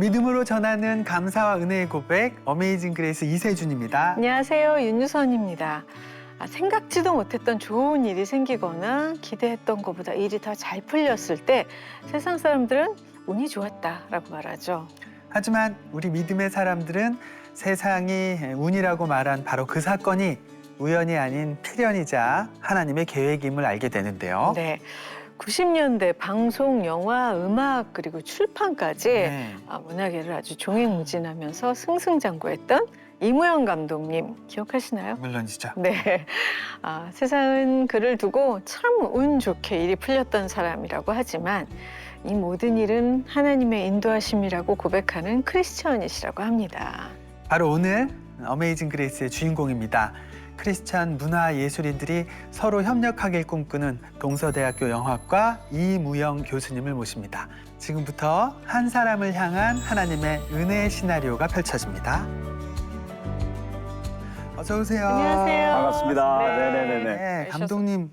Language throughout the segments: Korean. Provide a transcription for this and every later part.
믿음으로 전하는 감사와 은혜의 고백, 어메이징 그레이스 이세준입니다. 안녕하세요. 윤유선입니다. 생각지도 못했던 좋은 일이 생기거나 기대했던 것보다 일이 더 잘 풀렸을 때 세상 사람들은 운이 좋았다라고 말하죠. 하지만 우리 믿음의 사람들은 세상이 운이라고 말한 바로 그 사건이 우연이 아닌 필연이자 하나님의 계획임을 알게 되는데요. 네. 90년대 방송, 영화, 음악 그리고 출판까지 네. 문화계를 아주 종횡무진하면서 승승장구했던 이무영 감독님 기억하시나요? 물론이죠. 네. 세상은 그를 두고 참 운 좋게 일이 풀렸던 사람이라고 하지만 이 모든 일은 하나님의 인도하심이라고 고백하는 크리스천이시라고 합니다. 바로 오늘 어메이징 그레이스의 주인공입니다. 크리스찬 문화예술인들이 서로 협력하길 꿈꾸는 동서대학교 영화과 이무영 교수님을 모십니다. 지금부터 한 사람을 향한 하나님의 은혜의 시나리오가 펼쳐집니다. 어서 오세요. 안녕하세요. 반갑습니다. 네. 네네네네. 네, 감독님,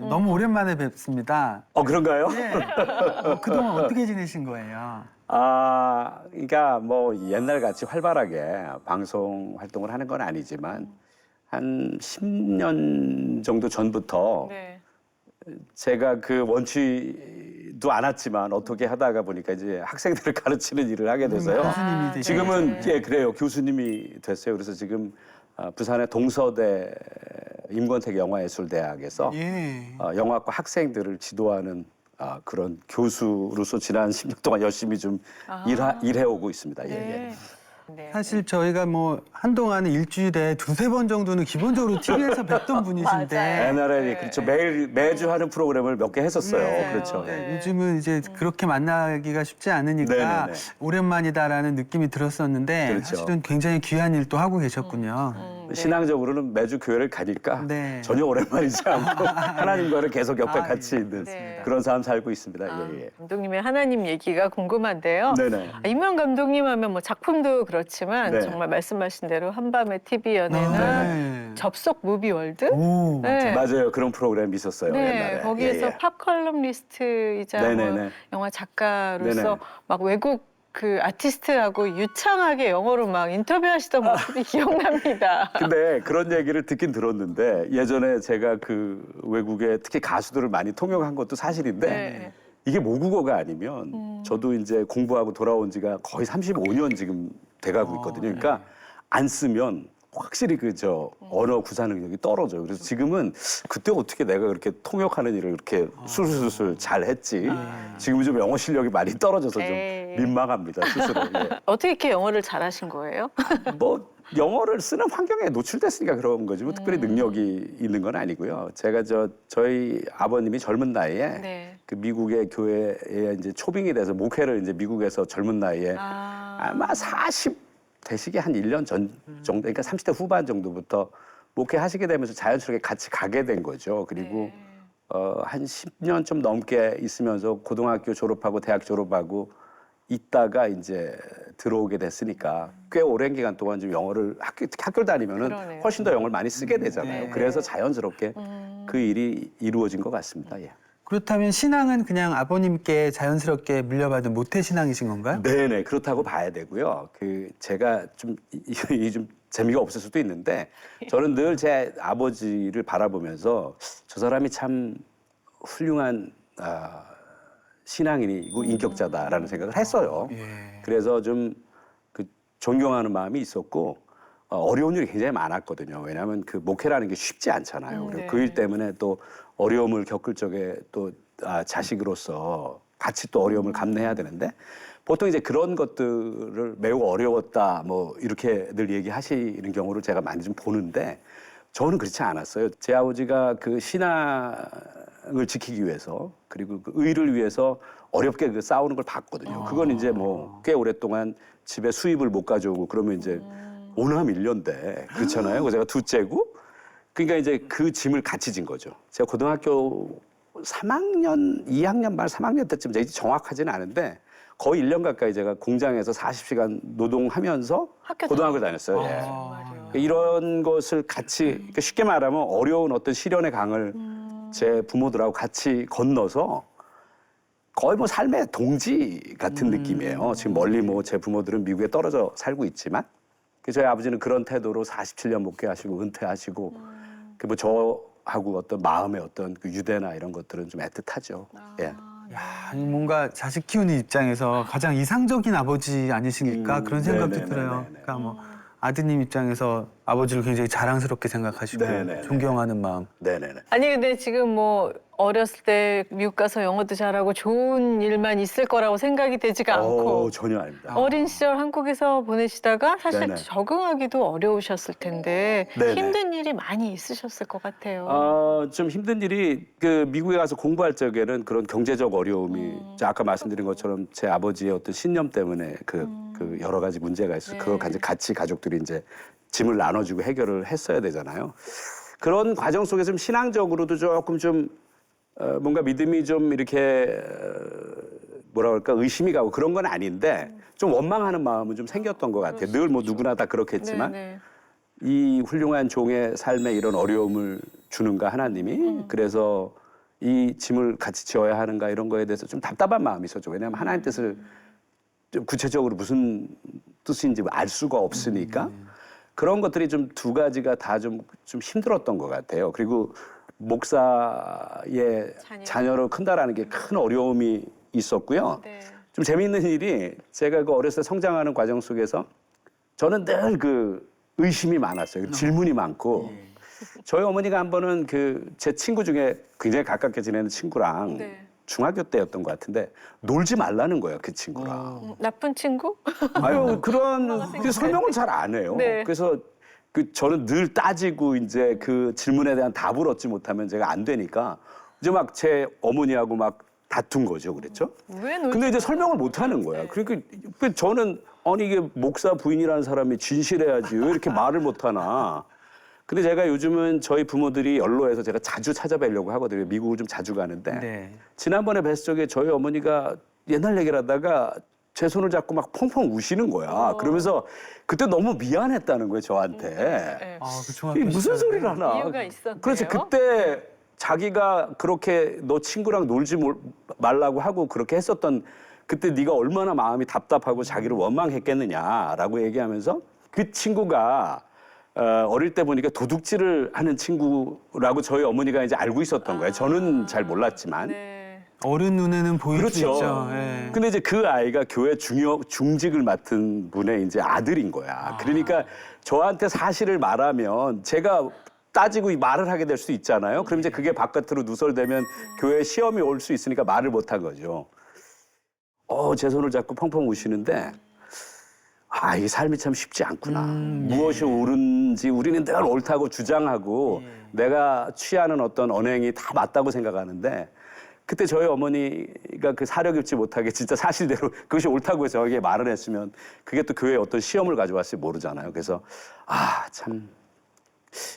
너무 오랜만에 뵙습니다. 그런가요? 네. 그동안 어떻게 지내신 거예요? 그러니까 뭐 옛날 같이 활발하게 방송 활동을 하는 건 아니지만 한 10년 정도 전부터 네. 제가 그 원치도 않았지만 어떻게 하다가 보니까 이제 학생들을 가르치는 일을 하게 돼서요. 교수님이 되시죠. 지금은 네. 그래요. 교수님이 됐어요. 그래서 지금 부산의 동서대 임권택 영화예술대학에서 예. 영화과 학생들을 지도하는 그런 교수로서 지난 10년 동안 열심히 좀 일해오고 있습니다. 예, 예. 네. 네. 사실 저희가 뭐 한동안은 일주일에 두세 번 정도는 기본적으로 TV에서 뵀던 분이신데 맞아요. 옛날에 네. 그렇죠. 매주 하는 프로그램을 몇 개 했었어요. 네. 그렇죠. 네. 예. 요즘은 이제 그렇게 만나기가 쉽지 않으니까 네네네. 오랜만이다라는 느낌이 들었었는데 그렇죠. 사실은 굉장히 귀한 일도 하고 계셨군요. 네. 신앙적으로는 매주 교회를 가니까 네. 전혀 오랜만이지 않고 하나님과를 계속 옆에 아, 같이 있는 네. 그런 삶 살고 있습니다. 예, 예. 감독님의 하나님 얘기가 궁금한데요. 네네. 이무영 감독님 하면 뭐 작품도 그렇지만 네. 정말 말씀하신 대로 한밤의 TV 연애나 네. 접속 무비 월드? 오, 네. 맞아요. 그런 프로그램이 있었어요. 네, 옛날에. 거기에서 예, 예. 팝 컬럼니스트이자 뭐 네네네. 영화 작가로서 네네. 막 외국 그 아티스트하고 유창하게 영어로 막 인터뷰하시던 모습이 기억납니다. 근데 그런 얘기를 듣긴 들었는데 예전에 제가 그 외국에 특히 가수들을 많이 통역한 것도 사실인데 네. 이게 모국어가 아니면 저도 이제 공부하고 돌아온 지가 거의 35년 지금 돼가고 있거든요. 그러니까 안 쓰면 확실히 언어 구사 능력이 떨어져요. 그래서 지금은 그때 어떻게 내가 그렇게 통역하는 일을 그렇게 술술술 잘 했지. 지금은 좀 영어 실력이 많이 떨어져서 좀 에이. 민망합니다, 스스로. 예. 어떻게 이렇게 영어를 잘하신 거예요? 뭐 영어를 쓰는 환경에 노출됐으니까 그런 거지 뭐 특별히 능력이 있는 건 아니고요. 제가 저희 아버님이 젊은 나이에 네. 그 미국의 교회에 이제 초빙이 돼서 목회를 이제 미국에서 젊은 나이에 아마 40 되시기 한 1년 전 정도, 그러니까 30대 후반 정도부터 목회하시게 되면서 자연스럽게 같이 가게 된 거죠. 그리고 한 10년 좀 넘게 있으면서 고등학교 졸업하고 대학 졸업하고 있다가 이제 들어오게 됐으니까 꽤 오랜 기간 동안 좀 영어를 학교 다니면은 그러네요. 훨씬 더 영어를 많이 쓰게 되잖아요. 네. 그래서 자연스럽게 그 일이 이루어진 것 같습니다. 예. 그렇다면 신앙은 그냥 아버님께 자연스럽게 물려받은 모태 신앙이신 건가요? 네네 그렇다고 봐야 되고요. 제가 좀 이 좀 재미가 없을 수도 있는데 저는 늘 제 아버지를 바라보면서 저 사람이 참 훌륭한 신앙인이고 인격자다라는 생각을 했어요. 예. 그래서 좀 존경하는 마음이 있었고 어려운 일이 굉장히 많았거든요. 왜냐하면 그 목회라는 게 쉽지 않잖아요. 그리고 네. 그 일 때문에 또 어려움을 겪을 적에 또 자식으로서 같이 또 어려움을 감내해야 되는데 보통 이제 그런 것들을 매우 어려웠다 뭐 이렇게 늘 얘기하시는 경우를 제가 많이 좀 보는데 저는 그렇지 않았어요. 제 아버지가 그 신앙을 지키기 위해서 그리고 그 의를 위해서 어렵게 싸우는 걸 봤거든요. 그건 이제 뭐 꽤 오랫동안 집에 수입을 못 가져오고 그러면 이제 오남 1년대 그렇잖아요. 제가 둘째고 그러니까 이제 그 짐을 같이 진 거죠. 제가 고등학교 3학년, 2학년 말 3학년 때쯤 이제 정확하지는 않은데 거의 1년 가까이 제가 공장에서 40시간 노동하면서 고등학교를 다녔어요. 예. 정말요. 이런 것을 같이 그러니까 쉽게 말하면 어려운 어떤 시련의 강을 제 부모들하고 같이 건너서 거의 뭐 삶의 동지 같은 느낌이에요. 지금 멀리 뭐 제 부모들은 미국에 떨어져 살고 있지만 저희 아버지는 그런 태도로 47년 목회하시고 은퇴하시고 그 뭐 저하고 어떤 마음의 어떤 그 유대나 이런 것들은 좀 애틋하죠. 예. 야, 뭔가 자식 키우는 입장에서 가장 이상적인 아버지 아니십니까? 그런 생각도 네네네네네. 들어요. 그러니까 뭐 아드님 입장에서 아버지를 굉장히 자랑스럽게 생각하시고 네네네. 존경하는 마음. 네네네. 아니 근데 지금 뭐 어렸을 때 미국 가서 영어도 잘하고 좋은 일만 있을 거라고 생각이 되지가 않고 전혀 아닙니다. 어린 시절 한국에서 보내시다가 사실 네네. 적응하기도 어려우셨을 텐데 네네. 힘든 일이 많이 있으셨을 것 같아요. 좀 힘든 일이 그 미국에 가서 공부할 적에는 그런 경제적 어려움이 아까 말씀드린 것처럼 제 아버지의 어떤 신념 때문에 그 여러 가지 문제가 있어요. 네. 그걸 같이 가족들이 이제 짐을 나눠주고 해결을 했어야 되잖아요. 그런 과정 속에서 좀 신앙적으로도 조금 좀 뭔가 믿음이 좀 이렇게 뭐라 그럴까 의심이 가고 그런 건 아닌데 좀 원망하는 마음은 좀 생겼던 것 같아요. 늘 뭐 누구나 다 그렇겠지만 네네. 이 훌륭한 종의 삶에 이런 어려움을 주는가 하나님이 그래서 이 짐을 같이 지어야 하는가 이런 거에 대해서 좀 답답한 마음이 있었죠. 왜냐하면 하나님 뜻을 좀 구체적으로 무슨 뜻인지 알 수가 없으니까 그런 것들이 좀 두 가지가 다 좀 힘들었던 것 같아요. 그리고 목사의 자녀로 큰다라는 게 큰 어려움이 있었고요. 네. 좀 재미있는 일이 제가 그 어렸을 때 성장하는 과정 속에서 저는 늘 그 의심이 많았어요. 질문이 많고 저희 어머니가 한 번은 그 제 친구 중에 굉장히 가깝게 지내는 친구랑 네. 중학교 때였던 것 같은데 놀지 말라는 거예요, 그 친구랑. 나쁜 친구? 아유 그런 그 설명을 잘 안 해요. 네. 그래서 그 저는 늘 따지고 이제 그 질문에 대한 답을 얻지 못하면 제가 안 되니까 이제 막 제 어머니하고 막 다툰 거죠, 그랬죠. 왜 놀지 근데 이제 설명을 못 하는 거야. 그러니까 저는 아니 이게 목사 부인이라는 사람이 진실해야지 왜 이렇게 말을 못 하나. 근데 제가 요즘은 저희 부모들이 연로해서 제가 자주 찾아뵈려고 하거든요. 미국을 좀 자주 가는데 네. 지난번에 뵀을 적에 저희 어머니가 옛날 얘기를 하다가 제 손을 잡고 막 펑펑 우시는 거야. 그러면서 그때 너무 미안했다는 거예요, 저한테. 네. 아, 그 중학교 이게 무슨 시절에. 소리를 하나. 이유가 있었대요? 그렇지. 그때 자기가 그렇게 너 친구랑 놀지 말라고 하고 그렇게 했었던 그때 네가 얼마나 마음이 답답하고 자기를 원망했겠느냐라고 얘기하면서 그 친구가 어릴 때 보니까 도둑질을 하는 친구라고 저희 어머니가 이제 알고 있었던 거예요. 저는 잘 몰랐지만. 네. 어른 눈에는 보일 수 그렇죠. 있죠. 예. 근데 이제 그 아이가 교회 중직을 맡은 분의 이제 아들인 거야. 그러니까 저한테 사실을 말하면 제가 따지고 말을 하게 될 수 있잖아요. 그럼 이제 그게 바깥으로 누설되면 교회 시험이 올 수 있으니까 말을 못 한 거죠. 제 손을 잡고 펑펑 우시는데 이게 삶이 참 쉽지 않구나. 무엇이 옳은지 우리는 늘 옳다고 주장하고 내가 취하는 어떤 언행이 다 맞다고 생각하는데 그때 저희 어머니가 그 사려 깊지 못하게 진짜 사실대로 그것이 옳다고 해서 저에게 말을 했으면 그게 또 교회에 어떤 시험을 가져왔을지 모르잖아요. 그래서 참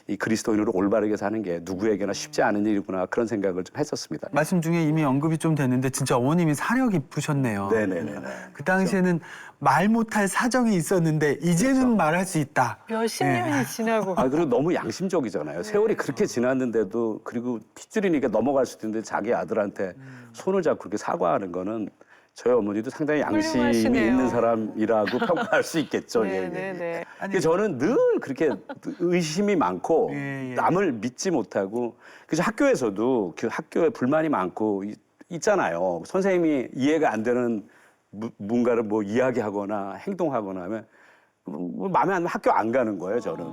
이 그리스도인으로 올바르게 사는 게 누구에게나 쉽지 않은 일이구나 그런 생각을 좀 했었습니다. 말씀 중에 이미 언급이 좀 됐는데 진짜 어머님이 사려 깊으셨네요. 네네네. 그 당시에는 말 못할 사정이 있었는데 이제는 그렇죠. 말할 수 있다. 몇십 네. 년이 지나고 그리고 너무 양심적이잖아요. 세월이 그렇게 지났는데도 그리고 핏줄이니까 넘어갈 수도 있는데 자기 아들한테 손을 잡고 그렇게 사과하는 거는 저희 어머니도 상당히 양심이 훌륭하시네요. 있는 사람이라고 평가할 수 있겠죠. 예, 예. 네네네. 근데 저는 늘 그렇게 의심이 많고 예, 예. 남을 믿지 못하고 그래서 학교에서도 그 학교에 불만이 많고 있잖아요. 선생님이 이해가 안 되는 뭔가를 뭐 이야기하거나 행동하거나 하면 뭐 마음에 안 들면 학교 안 가는 거예요, 저는.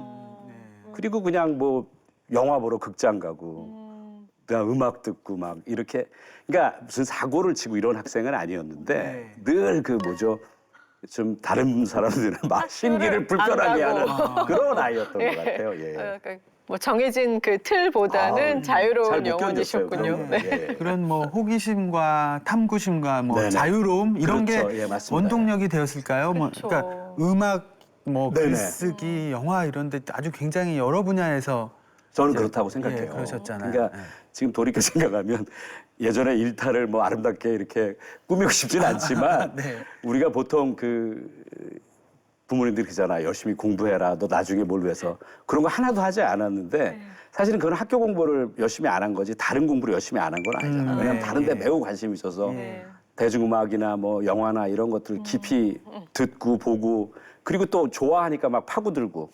그리고 그냥 뭐 영화 보러 극장 가고 그냥 음악 듣고 막 이렇게 그러니까 무슨 사고를 치고 이런 학생은 아니었는데 늘 그 뭐죠 좀 다른 사람들은 막 심기를 불편하게 안 하는 가고. 그런 아이였던 것 같아요. 예. 그러니까 뭐 정해진 그 틀보다는 잘 자유로운 못 견뎠어요, 영혼이셨군요. 그런 네. 거. 예. 그런 뭐 호기심과 탐구심과 뭐 네네. 자유로움 이런 그렇죠. 게 예, 맞습니다. 원동력이 되었을까요? 그렇죠. 그러니까 음악, 뭐 네네. 글쓰기, 영화 이런데 아주 굉장히 여러 분야에서 저는 이제, 그렇다고 생각해요. 예, 그러셨잖아요. 그러니까 예. 지금 돌이켜 생각하면 예전에 일탈을 뭐 아름답게 이렇게 꾸미고 싶진 않지만 네. 우리가 보통 그 부모님들이 그러잖아. 열심히 공부해라. 너 나중에 뭘 위해서. 그런 거 하나도 하지 않았는데 사실은 그건 학교 공부를 열심히 안 한 거지 다른 공부를 열심히 안 한 건 아니잖아. 왜냐면 네. 다른 데 매우 관심이 있어서 네. 대중음악이나 뭐 영화나 이런 것들을 깊이 듣고 보고 그리고 또 좋아하니까 막 파고들고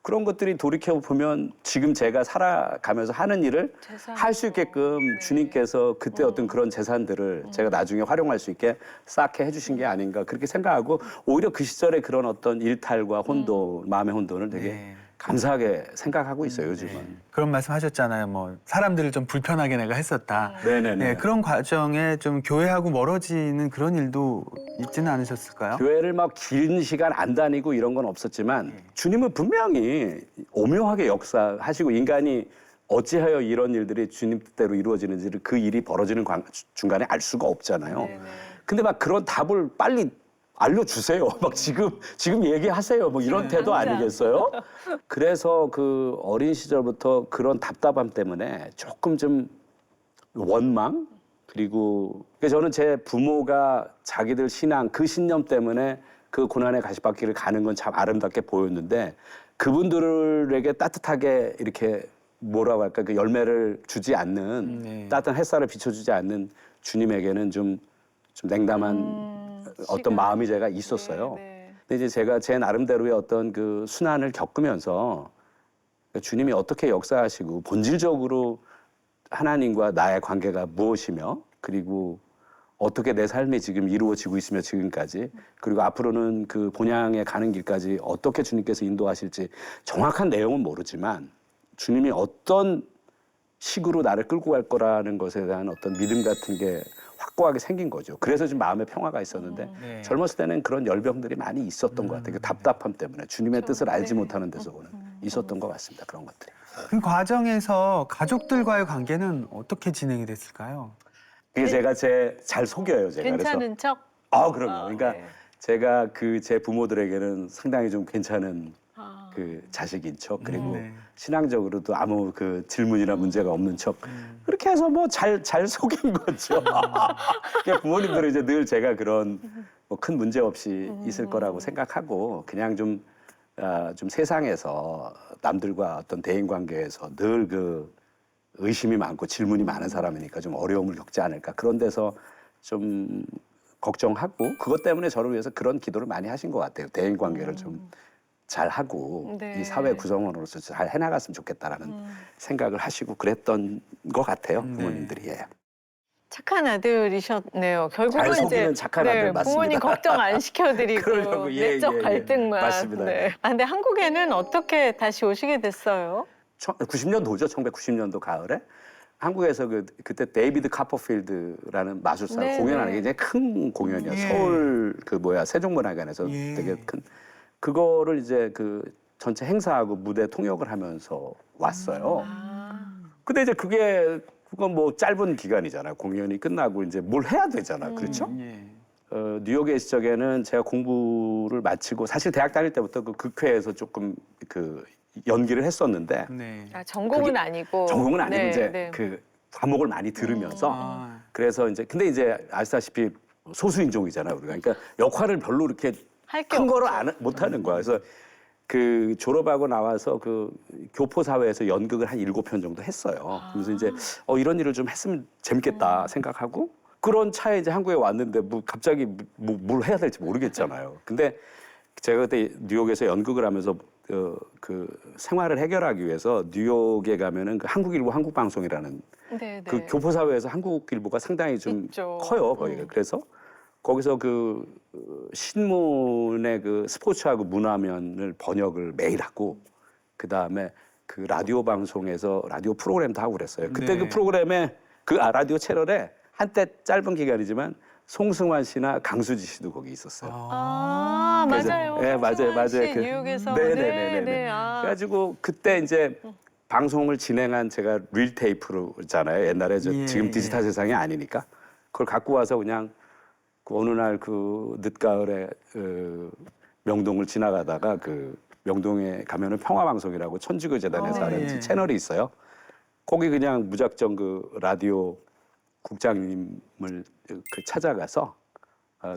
그런 것들이 돌이켜 보면 지금 제가 살아가면서 하는 일을 할 수 있게끔 네. 주님께서 그때 어떤 그런 재산들을 제가 나중에 활용할 수 있게 쌓게 해주신 게 아닌가 그렇게 생각하고 오히려 그 시절에 그런 어떤 일탈과 혼돈, 마음의 혼돈을 되게 네. 감사하게 생각하고 있어요 요즘은. 그런 말씀 하셨잖아요. 뭐 사람들을 좀 불편하게 내가 했었다. 네네네. 네, 그런 과정에 좀 교회하고 멀어지는 그런 일도 있지는 않으셨을까요? 교회를 막 긴 시간 안 다니고 이런 건 없었지만 주님은 분명히 오묘하게 역사하시고 인간이 어찌하여 이런 일들이 주님 뜻대로 이루어지는지를 그 일이 벌어지는 중간에 알 수가 없잖아요. 네네. 근데 막 그런 답을 빨리 알려주세요. 막 지금 얘기하세요. 뭐 이런 태도 당장. 아니겠어요? 그래서 그 어린 시절부터 그런 답답함 때문에 조금 좀 원망 그리고 저는 제 부모가 자기들 신앙 그 신념 때문에 그 고난의 가시밭길을 가는 건 참 아름답게 보였는데 그분들에게 따뜻하게 이렇게 뭐라고 할까 그 열매를 주지 않는 네. 따뜻한 햇살을 비춰주지 않는 주님에게는 좀 냉담한 어떤 시간. 마음이 제가 있었어요. 네. 근데 이제 제가 제 나름대로의 어떤 그 순환을 겪으면서 주님이 어떻게 역사하시고 본질적으로 하나님과 나의 관계가 무엇이며 그리고 어떻게 내 삶이 지금 이루어지고 있으며 지금까지 그리고 앞으로는 그 본향에 가는 길까지 어떻게 주님께서 인도하실지 정확한 내용은 모르지만 주님이 어떤 식으로 나를 끌고 갈 거라는 것에 대한 어떤 믿음 같은 게 확고하게 생긴 거죠. 그래서 좀 마음에 평화가 있었는데 네. 젊었을 때는 그런 열병들이 많이 있었던 것 같아요. 그 답답함 때문에 주님의 그렇죠. 뜻을 알지 네. 못하는 데서는 있었던 것 같습니다. 그런 것들이. 그 과정에서 가족들과의 관계는 어떻게 진행이 됐을까요? 그게 제가 잘 속여요. 제가 괜찮은 척? 그럼요. 그러니까 네. 제가 그 제 부모들에게는 상당히 좀 괜찮은 아. 그 자식인 척 그리고 네. 신앙적으로도 아무 그 질문이나 문제가 없는 척 그렇게 해서 뭐 잘 속인 거죠. 그러니까 부모님들은 이제 늘 제가 그런 뭐 큰 문제 없이 있을 거라고 생각하고 그냥 좀 세상에서 남들과 어떤 대인 관계에서 늘 그 의심이 많고 질문이 많은 사람이니까 좀 어려움을 겪지 않을까 그런 데서 좀 걱정하고 그것 때문에 저를 위해서 그런 기도를 많이 하신 것 같아요. 대인 관계를 좀 잘하고 네. 이 사회 구성원으로서 잘 해나갔으면 좋겠다라는 생각을 하시고 그랬던 것 같아요. 부모님들이. 예. 착한 아들이셨네요. 결국은 잘 이제 속이는 착한 아들 맞습니다. 부모님 걱정 안 시켜드리고 그러려고, 예, 내적 예, 예. 갈등만. 맞습니다. 네. 아, 근데 한국에는 어떻게 다시 오시게 됐어요? 90년도죠. 1990년도 가을에 한국에서 그때 데이비드 카퍼필드라는 마술사가 네, 공연하는 네. 게 굉장히 큰 공연이에요. 예. 서울 세종문화관에서 예. 되게 큰 그거를 이제 그 전체 행사하고 무대 통역을 하면서 왔어요. 아. 근데 이제 그건 뭐 짧은 기간이잖아요. 공연이 끝나고 이제 뭘 해야 되잖아요. 그렇죠? 예. 뉴욕에 있을 적에는 제가 공부를 마치고 사실 대학 다닐 때부터 그 극회에서 조금 그 연기를 했었는데 네. 아, 전공은 그게 아니고. 전공은 아니고 네, 이제 네. 그 과목을 많이 들으면서 아, 그래서 이제 근데 이제 아시다시피 소수인종이잖아요. 우리가 그러니까 역할을 별로 이렇게 할 게 큰 거를 없죠. 못 하는 거야. 그래서 그 졸업하고 나와서 그 교포 사회에서 연극을 한 7편 정도 했어요. 그래서 이제 이런 일을 좀 했으면 재밌겠다 생각하고 그런 차에 이제 한국에 왔는데 뭐 갑자기 뭘 해야 될지 모르겠잖아요. 근데 제가 그때 뉴욕에서 연극을 하면서 그 생활을 해결하기 위해서 뉴욕에 가면은 그 한국일보 한국방송이라는 네, 그 네. 교포 사회에서 한국일보가 상당히 좀 있죠. 커요 거기가. 그래서 거기서 그 신문의 그 스포츠하고 문화면을 번역을 매일 하고 그 다음에 그 라디오 방송에서 라디오 프로그램도 하고 그랬어요. 그때 네. 그 프로그램에 라디오 채널에 한때 짧은 기간이지만 송승환 씨나 강수지 씨도 거기 있었어요. 아, 그래서- 맞아요. 네, 송승환 맞아요. 씨 그- 뉴욕에서. 네네네네네. 네. 아. 그래가지고 그때 이제 방송을 진행한 제가 릴테이프로잖아요. 옛날에 예, 지금 디지털 예. 세상이 아니니까 그걸 갖고 와서 그냥 그 어느 날 그 늦가을에 명동을 지나가다가 그 명동에 가면은 평화방송이라고 천주교재단에서 하는 예. 채널이 있어요. 거기 그냥 무작정 그 라디오 국장님을 그 찾아가서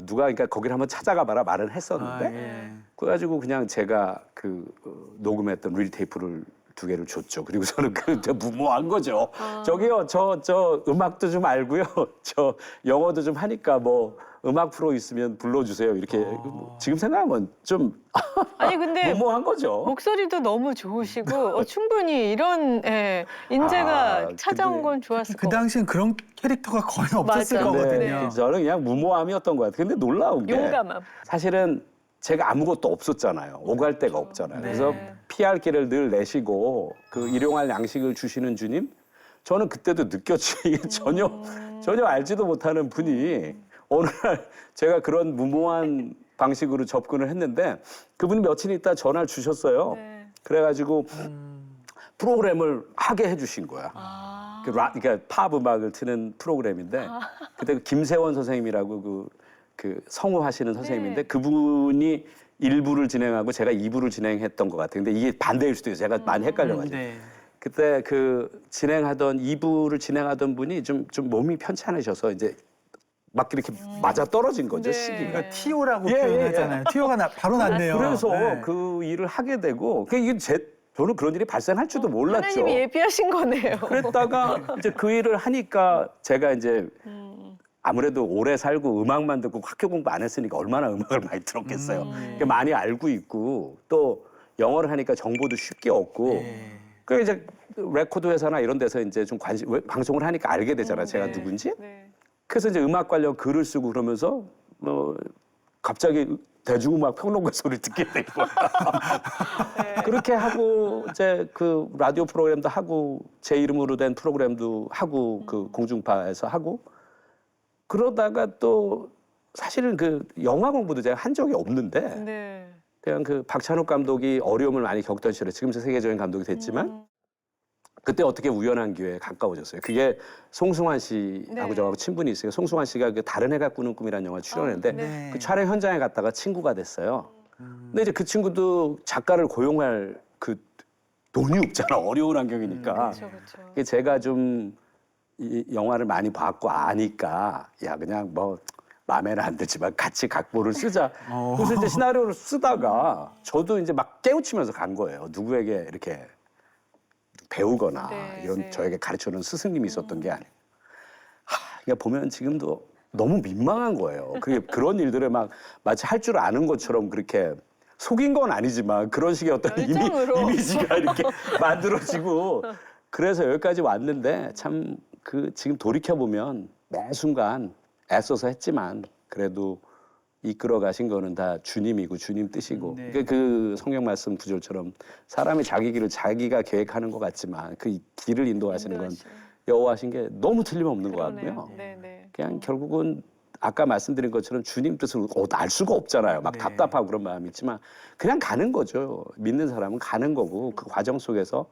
누가 그러니까 거기를 한번 찾아가 봐라 말은 했었는데 예. 그래가지고 그냥 제가 그 녹음했던 릴 테이프를 2개를 줬죠. 그리고 저는 그 무모한 거죠. 저기요, 저 음악도 좀 알고요. 저 영어도 좀 하니까 뭐 음악 프로 있으면 불러주세요. 이렇게 지금 생각하면 좀 아니 근데 무모한 거죠. 목소리도 너무 좋으시고 충분히 이런 인재가 아, 찾아온 근데 건 좋았을 그 것 같아요. 당시엔 그런 캐릭터가 거의 없었을 맞아. 근데 거거든요. 저는 그냥 무모함이었던 것 같아요. 근데 놀라운 게 용감함. 사실은 제가 아무것도 없었잖아요. 오갈 데가 없잖아요. 네. 그래서 피할 길을 늘 내시고 그 일용할 양식을 주시는 주님, 저는 그때도 느꼈지. 이게 전혀 알지도 못하는 분이 어느 날 제가 그런 무모한 방식으로 접근을 했는데 그분이 며칠 있다 전화를 주셨어요. 네. 그래가지고 프로그램을 하게 해주신 거야. 아. 그러니까 팝 음악을 트는 프로그램인데 그때 그 김세원 선생님이라고 그 성우하시는 선생님인데 네. 그분이 1부를 진행하고 제가 2부를 진행했던 것 같아요. 근데 이게 반대일 수도 있어요. 제가 많이 헷갈려가지고. 네. 그때 그 진행하던 2부를 진행하던 분이 좀 몸이 편찮으셔서 이제 막 이렇게 맞아 떨어진 거죠, 네. 시기가. 그러니까 티오라고 예, 표현하잖아요. 티오가 바로 났네요. 그래서 네. 그 일을 하게 되고 이게 저는 그런 일이 발생할 줄도 몰랐죠. 하나님이 예비하신 거네요. 그랬다가 이제 그 일을 하니까 제가 이제 아무래도 오래 살고 음악만 듣고 학교 공부 안 했으니까 얼마나 음악을 많이 들었겠어요. 그러니까 많이 알고 있고 또 영어를 하니까 정보도 쉽게 얻고 네. 그 이제 레코드 회사나 이런 데서 이제 좀 방송을 하니까 알게 되잖아. 제가 네. 누군지. 네. 그래서 이제 음악 관련 글을 쓰고 그러면서 뭐 갑자기 대중음악 평론가 소리를 듣게 된 거야. 네. 그렇게 하고 이제 그 라디오 프로그램도 하고 제 이름으로 된 프로그램도 하고 그 공중파에서 하고 그러다가 또 사실은 그 영화 공부도 제가 한 적이 없는데 네. 그냥 그 박찬욱 감독이 어려움을 많이 겪던 시절에 지금 세계적인 감독이 됐지만 그때 어떻게 우연한 기회에 가까워졌어요. 그게 송승환 씨하고 네. 저하고 친분이 있어요. 송승환 씨가 그 다른 해가 꾸는 꿈이라는 영화 출연했는데 아, 네. 그 촬영 현장에 갔다가 친구가 됐어요. 근데 이제 그 친구도 작가를 고용할 그 돈이 없잖아. 어려운 환경이니까. 그렇죠, 그렇죠. 제가 좀 이 영화를 많이 봤고 아니까 야 그냥 뭐 마음에는 안 들지만 같이 각본을 쓰자. 그래서 이제 시나리오를 쓰다가 저도 이제 막 깨우치면서 간 거예요. 누구에게 이렇게 배우거나 네, 이런 네. 저에게 가르쳐주는 스승님이 있었던 게 아니에요. 그러니까 보면 지금도 너무 민망한 거예요. 그런 일들을 막 마치 할 줄 아는 것처럼 그렇게 속인 건 아니지만 그런 식의 어떤 열정으로. 이미지가 이렇게 만들어지고 그래서 여기까지 왔는데 참 지금 돌이켜 보면 매 순간 애써서 했지만 그래도 이끌어 가신 거는 다 주님이고 주님 뜻이고 네. 그러니까 그 성경 말씀 구절처럼 사람이 자기 길을 자기가 계획하는 것 같지만 그 길을 인도하시는 건 여호와신 게 너무 틀림없는 것 같고요. 네, 네. 그냥 결국은 아까 말씀드린 것처럼 주님 뜻을 알 수가 없잖아요. 막 네. 답답하고 그런 마음이 있지만 그냥 가는 거죠. 믿는 사람은 가는 거고 그 과정 속에서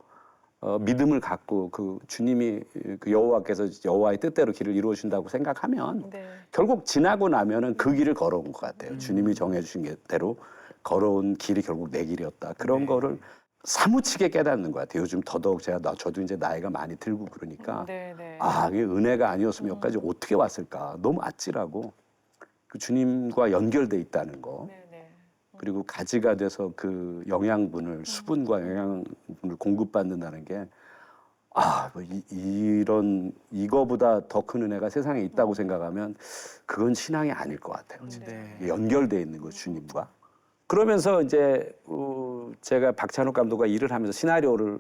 믿음을 갖고 그 주님이 그 여호와께서 여호와의 뜻대로 길을 이루어준다고 생각하면 네. 결국 지나고 나면은 그 길을 걸어온 것 같아요. 주님이 정해주신 대로 걸어온 길이 결국 내 길이었다. 그런 네. 거를 사무치게 깨닫는 것 같아요. 요즘 더더욱 저도 이제 나이가 많이 들고 그러니까 네, 네. 아 이게 은혜가 아니었으면 여기까지 어떻게 왔을까. 너무 아찔하고 그 주님과 연결돼 있다는 거. 네, 네. 그리고 가지가 돼서 그 영양분을 수분과 영양분을 공급받는다는 게 뭐 이거보다 더 큰 은혜가 세상에 있다고 생각하면 그건 신앙이 아닐 것 같아요. 진짜. 네. 연결돼 있는 거 주님과. 그러면서 이제 제가 박찬욱 감독과 일을 하면서 시나리오를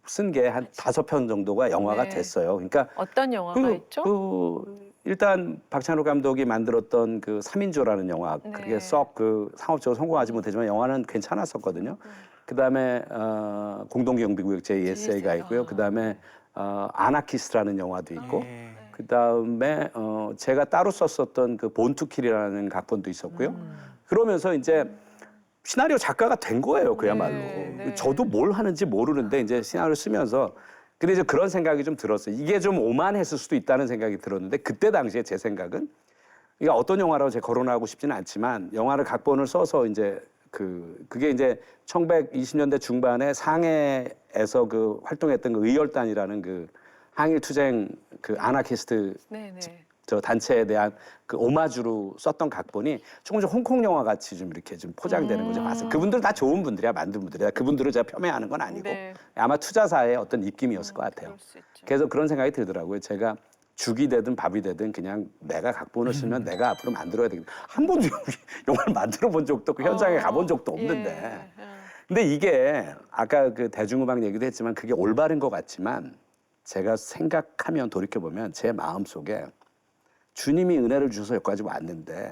쓴 게 한 5편 정도가 영화가 네. 됐어요. 그러니까 어떤 영화가 있죠? 일단 박찬욱 감독이 만들었던 그 3인조라는 영화 네. 그게 썩 그 상업적으로 성공하지 못했지만 영화는 괜찮았었거든요. 그다음에 공동경비구역 제2SA가 있고요. 그다음에 아나키스트라는 영화도 있고 예. 그다음에 제가 따로 썼었던 그 본투킬이라는 각본도 있었고요. 그러면서 이제 시나리오 작가가 된 거예요, 그야말로. 네, 네. 저도 뭘 하는지 모르는데 이제 시나리오 쓰면서 근데 이제 그런 생각이 좀 들었어요. 이게 좀 오만했을 수도 있다는 생각이 들었는데 그때 당시에 제 생각은 그러니까 어떤 영화라고 제가 거론하고 싶지는 않지만 영화를 각본을 써서 이제 그게 이제 1920년대 중반에 상해에서 그 활동했던 그 의열단이라는 그 항일 투쟁 그 아나키스트 네, 네. 저 단체에 대한 그 오마주로 썼던 각본이 조금 홍콩 영화 같이 좀 이렇게 좀 포장되는 거죠. 봤어요. 그분들 다 좋은 분들이야, 만든 분들이야. 그분들을 제가 폄훼하는 건 아니고 네. 아마 투자사의 어떤 입김이었을 것 같아요. 그럴 수 있죠. 그래서 그런 생각이 들더라고요. 제가 죽이 되든 밥이 되든 그냥 내가 각본을 쓰면 내가 앞으로 만들어야 되겠다. 한 번도 영화를 만들어 본 적도 없고 현장에 가본 적도 없는데. 근데 이게 아까 그 대중음악 얘기도 했지만 그게 올바른 것 같지만 제가 생각하면 돌이켜보면 제 마음속에 주님이 은혜를 주셔서 여기까지 왔는데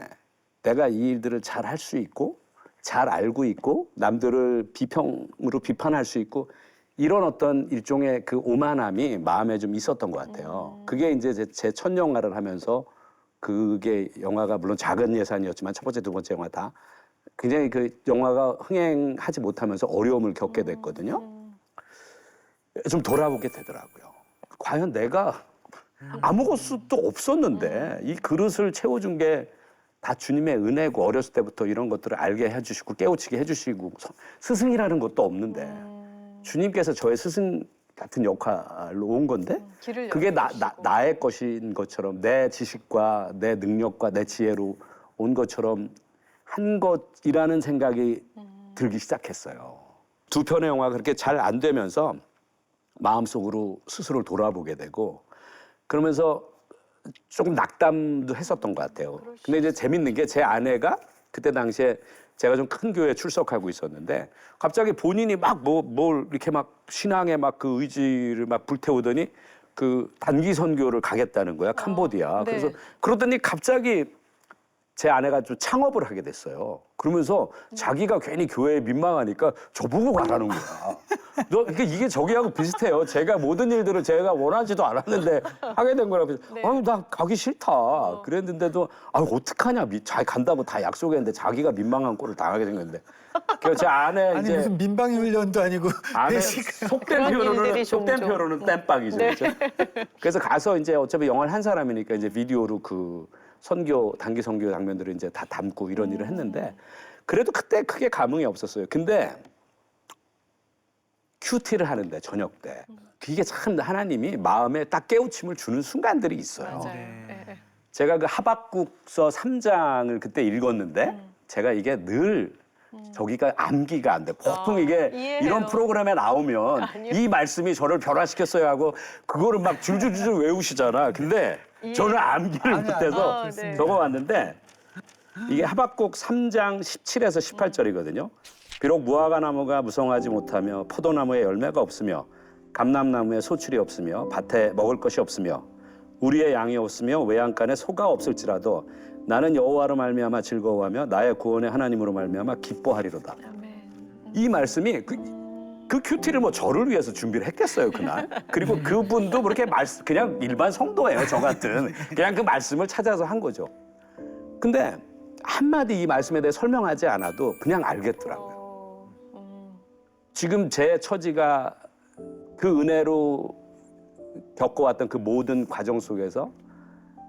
내가 이 일들을 잘 할 수 있고 잘 알고 있고 남들을 비평으로 비판할 수 있고 이런 어떤 일종의 그 오만함이 마음에 좀 있었던 것 같아요. 그게 이제 제 첫 영화를 하면서 그게 영화가 물론 작은 예산이었지만 첫 번째, 두 번째 영화 다 굉장히 그 영화가 흥행하지 못하면서 어려움을 겪게 됐거든요. 좀 돌아보게 되더라고요. 과연 내가 아무것도 없었는데 이 그릇을 채워준 게 다 주님의 은혜고 어렸을 때부터 이런 것들을 알게 해주시고 깨우치게 해주시고 스승이라는 것도 없는데 주님께서 저의 스승 같은 역할로 온 건데 길을 그게 열어주시고. 나의 것인 것처럼 내 지식과 내 능력과 내 지혜로 온 것처럼 한 것이라는 생각이 들기 시작했어요. 두 편의 영화가 그렇게 잘 안 되면서 마음속으로 스스로를 돌아보게 되고 그러면서 조금 낙담도 했었던 것 같아요. 근데 이제 재밌는 게 제 아내가 그때 당시에 제가 좀 큰 교회에 출석하고 있었는데 갑자기 본인이 막 뭘 이렇게 막 신앙의 막 그 의지를 막 불태우더니 그 단기 선교를 가겠다는 거야, 캄보디아. 네. 그래서 그러더니 갑자기 제 아내가 좀 창업을 하게 됐어요. 그러면서 자기가 괜히 교회에 민망하니까 저보고 가라는 거야. 그러니까 이게 저기하고 비슷해요. 제가 모든 일들을 제가 원하지도 않았는데 하게 된 거라고. 네. 아유, 나 가기 싫다. 그랬는데도 아유, 어떡하냐. 자기 간다고 다 약속했는데 자기가 민망한 꼴을 당하게 생겼는데. 그래서 제 아내 아니 이제 무슨 민방위 훈련도 아니고 아내 배식. 속된 그런 일들이 표현으로는 종종. 땜빵이죠. 네. 그렇죠? 그래서 가서 이제 어차피 영화를 한 사람이니까 이제 비디오로 그 선교 단기 선교 장면들을 이제 다 담고 이런 일을 했는데 그래도 그때 크게 감흥이 없었어요. 근데 큐티를 하는데 저녁 때 그게 참 하나님이 마음에 딱 깨우침을 주는 순간들이 있어요. 맞아요. 네. 네. 제가 그 하박국서 3장을 그때 읽었는데 제가 이게 늘 저기가 암기가 안 돼. 보통 이게 이해해요. 이런 프로그램에 나오면 아니요. 이 말씀이 저를 변화시켰어요 하고 그거를 막 줄줄줄 외우시잖아. 근데 저는 암기를 아니, 못해서 아니, 네. 적어왔는데 이게 하박국 3장 17에서 18절이거든요. 비록 무화과 나무가 무성하지 못하며 포도나무에 열매가 없으며 감람나무에 소출이 없으며 밭에 먹을 것이 없으며 우리의 양이 없으며 외양간에 소가 없을지라도 나는 여호와로 말미암아 즐거워하며 나의 구원의 하나님으로 말미암아 기뻐하리로다. 아멘. 이 말씀이 그 큐티를 뭐 저를 위해서 준비를 했겠어요 그날. 그리고 그분도 그렇게 그냥 일반 성도예요 저 같은. 그냥 그 말씀을 찾아서 한 거죠. 근데 한마디 이 말씀에 대해 설명하지 않아도 그냥 알겠더라고요. 지금 제 처지가 그 은혜로 겪어왔던 그 모든 과정 속에서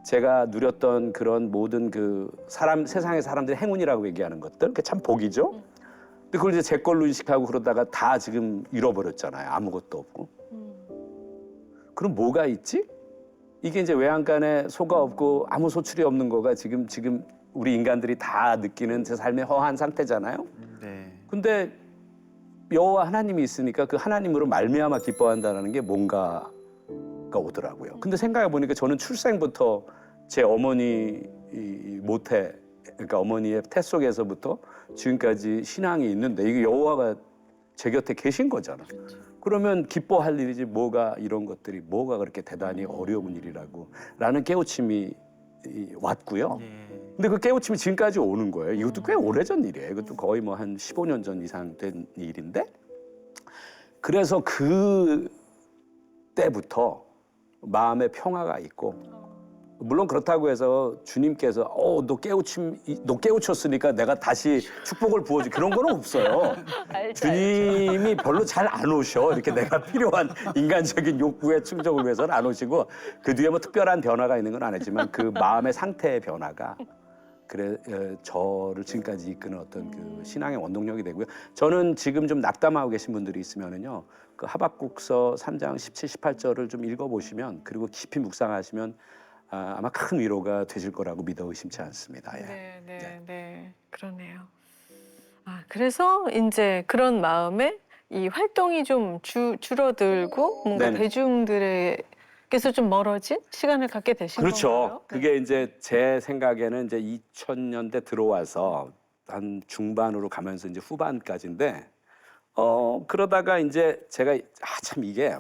제가 누렸던 그런 모든 그 세상의 사람들의 행운이라고 얘기하는 것들, 그게 참 복이죠. 근데 그걸 이제 제 걸로 인식하고 그러다가 다 지금 잃어버렸잖아요. 아무것도 없고. 그럼 뭐가 있지? 이게 이제 외양간에 소가 없고 아무 소출이 없는 거가 지금 우리 인간들이 다 느끼는 제 삶의 허한 상태잖아요. 네. 근데 여호와 하나님이 있으니까 그 하나님으로 말미암아 기뻐한다는 게 뭔가가 오더라고요. 근데 생각해 보니까 저는 출생부터 제 어머니 모태, 그러니까 어머니의 태 속에서부터 지금까지 신앙이 있는데 이게 여호와가 제 곁에 계신 거잖아. 그러면 기뻐할 일이지 뭐가 이런 것들이 뭐가 그렇게 대단히 어려운 일이라고라는 깨우침이 왔고요. 예. 근데 그 깨우침이 지금까지 오는 거예요. 이것도 꽤 오래전 일이에요. 이것도 거의 뭐 한 15년 전 이상 된 일인데 그래서 그 때부터 마음의 평화가 있고 물론 그렇다고 해서 주님께서 너 깨우쳤으니까 내가 다시 축복을 부어주 그런 건 없어요. 주님이 별로 잘 안 오셔. 이렇게 내가 필요한 인간적인 욕구의 충족을 위해서는 안 오시고 그 뒤에 뭐 특별한 변화가 있는 건 아니지만 그 마음의 상태의 변화가 저를 지금까지 이끄는 어떤 그 신앙의 원동력이 되고요. 저는 지금 좀 낙담하고 계신 분들이 있으면은요. 그 하박국서 3장 17, 18절을 좀 읽어보시면 그리고 깊이 묵상하시면 아마 큰 위로가 되실 거라고 믿어 의심치 않습니다. 예. 네. 그러네요. 그래서 이제 그런 마음에 이 활동이 좀 줄어들고 뭔가 네네. 대중들에게서 좀 멀어진 시간을 갖게 되신 그렇죠. 건가요? 그게 이제 제 생각에는 이제 2000년대 들어와서 한 중반으로 가면서 이제 후반까지인데 그러다가 이제 제가 참 이게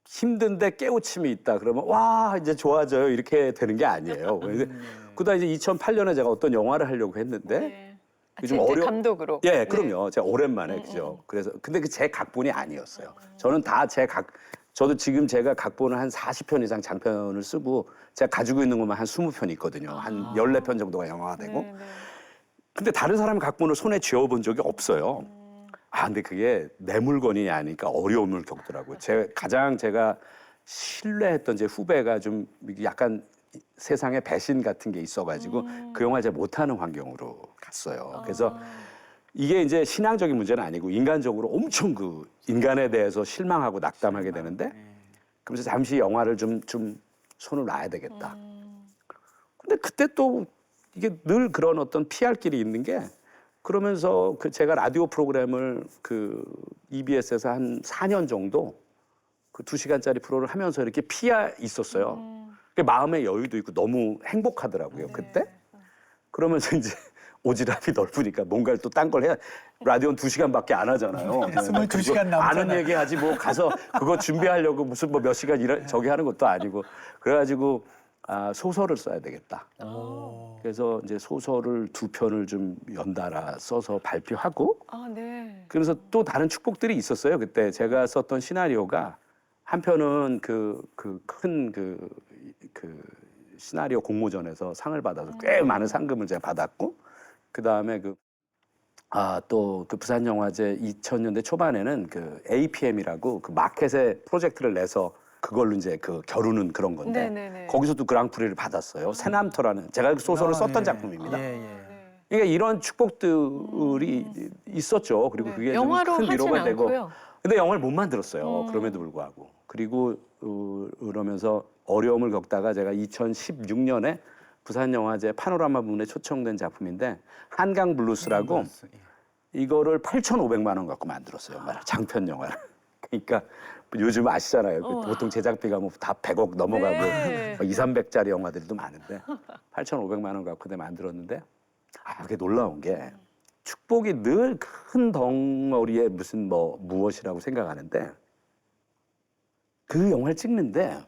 힘든데 깨우침이 있다 그러면 와 이제 좋아져요 이렇게 되는 게 아니에요. 그러다 이제 2008년에 제가 어떤 영화를 하려고 했는데 네. 요즘 실제 감독으로. 예, 네. 그럼요. 제가 오랜만에 그죠. 그래서 근데 그 제 각본이 아니었어요. 저는 다 저도 지금 제가 각본을 한 40편 이상 장편을 쓰고 제가 가지고 있는 것만 한 20편 있거든요. 한 14편 정도가 영화가 되고. 네. 근데 다른 사람 각본을 손에 쥐어본 적이 없어요. 근데 그게 내 물건이 아니니까 어려움을 겪더라고요. 제가 신뢰했던 제 후배가 좀 약간 세상에 배신 같은 게 있어가지고 그 영화를 잘 못하는 환경으로 갔어요. 그래서 이게 이제 신앙적인 문제는 아니고 인간적으로 엄청 그 인간에 대해서 실망하고 낙담하게 되는데 그러면서 잠시 영화를 좀 손을 놔야 되겠다. 근데 그때 또 이게 늘 그런 어떤 피할 길이 있는 게 그러면서 제가 라디오 프로그램을 그 EBS에서 한 4년 정도 그 2시간짜리 프로를 하면서 이렇게 피해 있었어요. 마음의 여유도 있고 너무 행복하더라고요, 그때. 그러면서 이제 오지랖이 넓으니까 뭔가를 또 딴 걸 해야 라디오는 2시간밖에 안 하잖아요. 22시간 남잖아요. 아는 얘기 하지 뭐 가서 그거 준비하려고 무슨 뭐 몇 시간 저기 하는 것도 아니고 그래가지고 소설을 써야 되겠다. 그래서 이제 소설을 2편을 좀 연달아 써서 발표하고 네. 그래서 또 다른 축복들이 있었어요. 그때 제가 썼던 시나리오가 한 편은 그 큰 시나리오 공모전에서 상을 받아서 꽤 많은 상금을 제가 받았고 그 다음에 또 그 부산영화제 2000년대 초반에는 그 APM이라고 그 마켓에 프로젝트를 내서 그걸로 이제 그 겨루는 그런 건데 네네네. 거기서도 그랑프리를 받았어요. 새남터라는 제가 그 소설을 썼던 작품입니다. 그러니까 이런 축복들이 있었죠. 그리고 그게 좀 영화로 큰 하진 위로가 되고. 않고요. 근데 영화를 못 만들었어요. 그럼에도 불구하고. 그리고 그러면서 어려움을 겪다가 제가 2016년에 부산영화제 파노라마 부문에 초청된 작품인데 한강 블루스라고 이거를 8,500만 원 갖고 만들었어요. 영화를. 장편 영화를. 그러니까 요즘 아시잖아요. 보통 제작비가 뭐 다 100억 넘어가고 네. 2, 300짜리 영화들도 많은데 8,500만 원 갖고 그때 만들었는데 그게 놀라운 게 축복이 늘 큰 덩어리에 무엇이라고 생각하는데 그 영화를 찍는데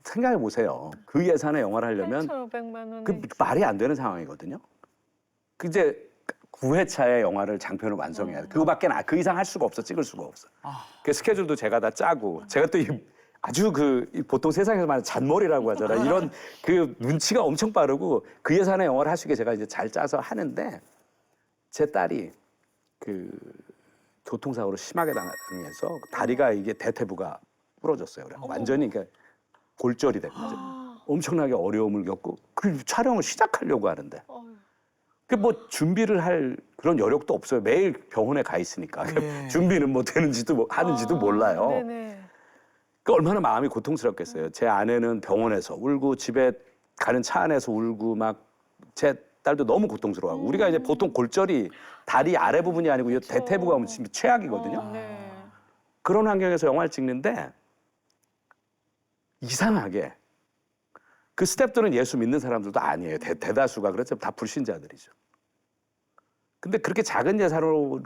생각해 보세요. 그 예산의 영화를 하려면 8,500만 원에 그 말이 안 되는 상황이거든요. 그 이제 9회차의 영화를 장편을 완성해야 돼. 그거밖에 그 이상 할 수가 없어. 찍을 수가 없어. 그 스케줄도 제가 다 짜고 제가 또 아주 보통 세상에서 말하는 잔머리라고 하잖아. 이런 그 눈치가 엄청 빠르고 그 예산의 영화를 할 수 있게 제가 이제 잘 짜서 하는데 제 딸이 그 교통사고로 심하게 당해서 다리가 이게 대퇴부가 부러졌어요. 그래. 완전히 그러니까 골절이 된 거죠. 엄청나게 어려움을 겪고 그 촬영을 시작하려고 하는데 그 뭐 준비를 할 그런 여력도 없어요. 매일 병원에 가 있으니까 준비는 뭐 되는지도 하는지도 몰라요. 네네. 그 얼마나 마음이 고통스럽겠어요. 제 아내는 병원에서 울고 집에 가는 차 안에서 울고 막 제 딸도 너무 고통스러워하고 우리가 이제 보통 골절이 다리 아래 부분이 아니고 이 대퇴부가 오면 지금 최악이거든요. 네. 그런 환경에서 영화를 찍는데 이상하게 그 스태프들은 예수 믿는 사람들도 아니에요. 대다수가 그렇죠. 다 불신자들이죠. 근데 그렇게 작은 예산으로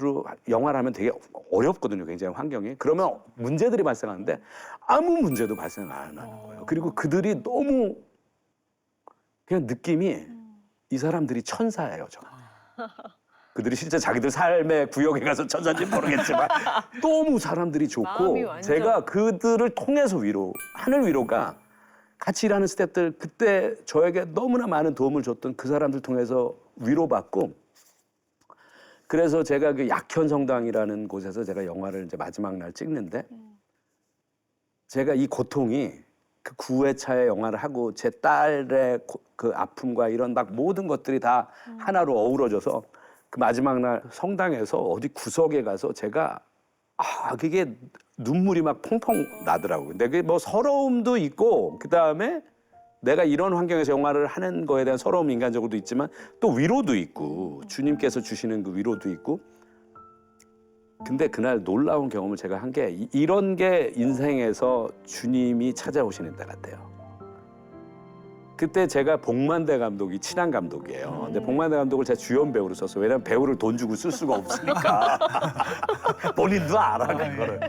영화를 하면 되게 어렵거든요. 굉장히 환경이. 그러면 문제들이 발생하는데 아무 문제도 발생 안 하는 거예요. 그리고 그들이 너무 그냥 느낌이 이 사람들이 천사예요. 저는. 그들이 실제 자기들 삶의 구역에 가서 천사인지 모르겠지만 너무 사람들이 마음이 좋고 완전- 제가 그들을 통해서 하늘 위로가 같이 일하는 스태프들 그때 저에게 너무나 많은 도움을 줬던 그 사람들 통해서 위로받고 그래서 제가 그 약현 성당이라는 곳에서 제가 영화를 이제 마지막 날 찍는데 제가 이 고통이 그 9회차의 영화를 하고 제 딸의 그 아픔과 이런 막 모든 것들이 다 하나로 어우러져서 그 마지막 날 성당에서 어디 구석에 가서 제가 그게 눈물이 막 펑펑 나더라고요. 근데 그게 뭐 서러움도 있고 그다음에 내가 이런 환경에서 영화를 하는 거에 대한 서러움 인간적으로도 있지만 또 위로도 있고 주님께서 주시는 그 위로도 있고 근데 그날 놀라운 경험을 제가 한 게 이런 게 인생에서 주님이 찾아오시는 때 같아요. 그때 제가 복만대 감독이 친한 감독이에요. 근데 복만대 감독을 제가 주연 배우로 썼어요. 왜냐면 배우를 돈 주고 쓸 수가 없으니까. 본인도 알아 그거를.